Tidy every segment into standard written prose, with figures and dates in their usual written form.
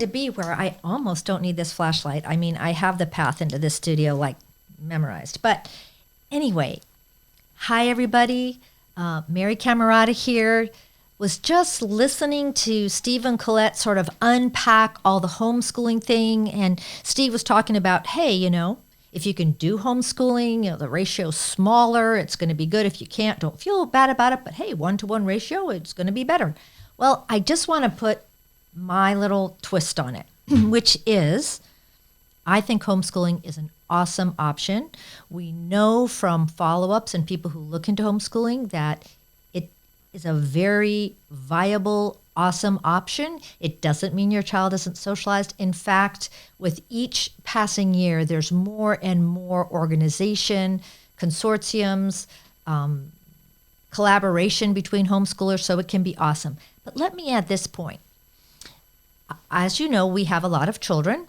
to be where I almost don't need this flashlight. I mean, I have the path into this studio like memorized. But anyway, hi everybody. Mary Camarata here. Was just listening to Steve and Colette sort of unpack all the homeschooling thing. And Steve was talking about, hey, if you can do homeschooling, the ratio's smaller. It's going to be good. If you can't, don't feel bad about it. But hey, 1-to-1 ratio, it's going to be better. Well, I just want to put my little twist on it, which is I think homeschooling is an awesome option. We know from follow-ups and people who look into homeschooling that it is a very viable, awesome option. It doesn't mean your child isn't socialized. In fact, with each passing year, there's more and more organization, consortiums, collaboration between homeschoolers, so it can be awesome. But let me add this point. As you know, we have a lot of children,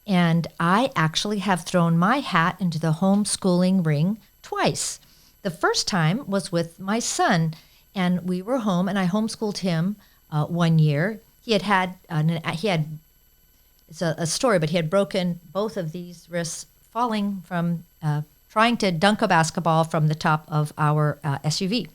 and I actually have thrown my hat into the homeschooling ring twice. The first time was with my son, and we were home, and I homeschooled him 1 year. It's a story, but he had broken both of these wrists falling from trying to dunk a basketball from the top of our SUV.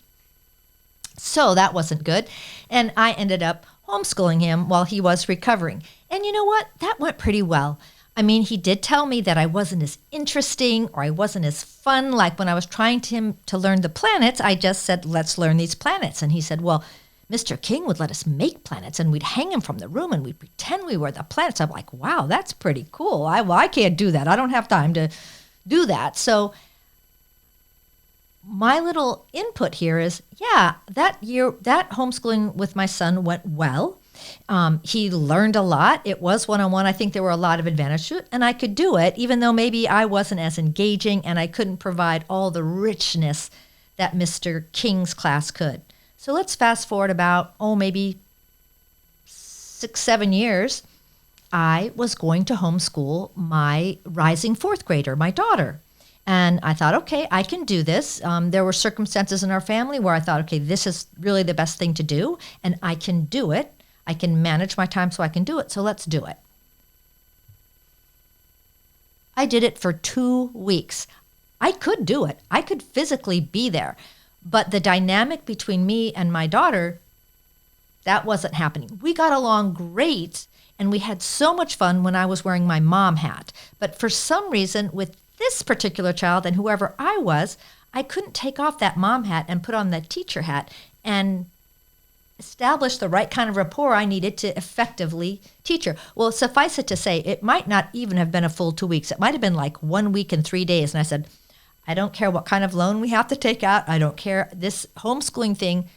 So that wasn't good. And I ended up homeschooling him while he was recovering. And you know what? That went pretty well. I mean, he did tell me that I wasn't as interesting or I wasn't as fun. Like when I was trying to learn the planets, I just said, let's learn these planets. And he said, well, Mr. King would let us make planets and we'd hang them from the room and we'd pretend we were the planets. I'm like, wow, that's pretty cool. I can't do that. I don't have time to do that. So my little input here is, yeah, that year, that homeschooling with my son went well. He learned a lot. It was one-on-one. I think there were a lot of advantages to it, and I could do it, even though maybe I wasn't as engaging and I couldn't provide all the richness that Mr. King's class could. So let's fast forward about, maybe 6-7 years. I was going to homeschool my rising fourth grader, my daughter. And I thought, okay, I can do this. There were circumstances in our family where I thought, okay, this is really the best thing to do, and I can do it. I can manage my time so I can do it, so let's do it. I did it for 2 weeks. I could do it. I could physically be there. But the dynamic between me and my daughter, that wasn't happening. We got along great, and we had so much fun when I was wearing my mom hat. But for some reason, with this particular child and whoever I was, I couldn't take off that mom hat and put on that teacher hat and establish the right kind of rapport I needed to effectively teach her. Well, suffice it to say, it might not even have been a full 2 weeks. It might have been like 1 week and 3 days. And I said, I don't care what kind of loan we have to take out. I don't care. This homeschooling thing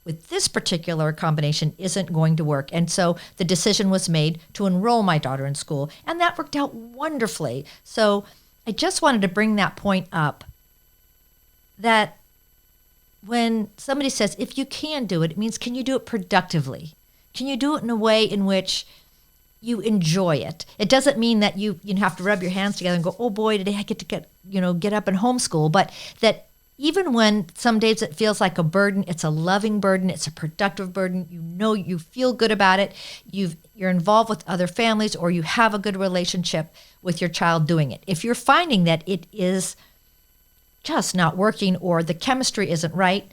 with this particular combination isn't going to work. And so the decision was made to enroll my daughter in school. And that worked out wonderfully. So I just wanted to bring that point up, that when somebody says, if you can do it, it means, can you do it productively? Can you do it in a way in which you enjoy it? It doesn't mean that you have to rub your hands together and go, oh boy, today I get to get up and homeschool. But that even when some days it feels like a burden, it's a loving burden, it's a productive burden. You feel good about it. You're involved with other families, or you have a good relationship with your child doing it. If you're finding that it is just not working or the chemistry isn't right,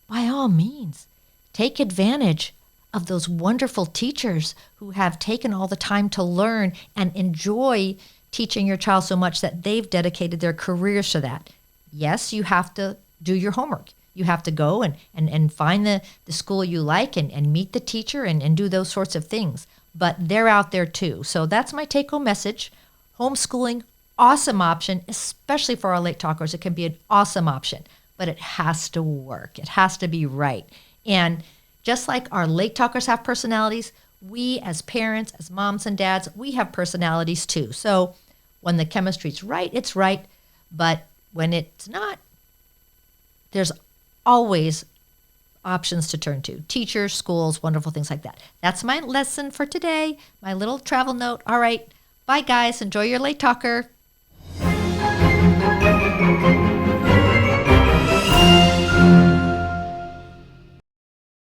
by all means, take advantage of those wonderful teachers who have taken all the time to learn and enjoy teaching your child so much that they've dedicated their careers to that. Yes, you have to do your homework. You have to go and find the school you like and meet the teacher and do those sorts of things. But they're out there too. So that's my take-home message. Homeschooling, awesome option, especially for our late talkers. It can be an awesome option, but it has to work. It has to be right. And just like our late talkers have personalities, we as parents, as moms and dads, we have personalities too. So when the chemistry's right, it's right. But when it's not, there's always options to turn to. Teachers, schools, wonderful things like that. That's my lesson for today, my little travel note. All right. Bye, guys. Enjoy your late talker.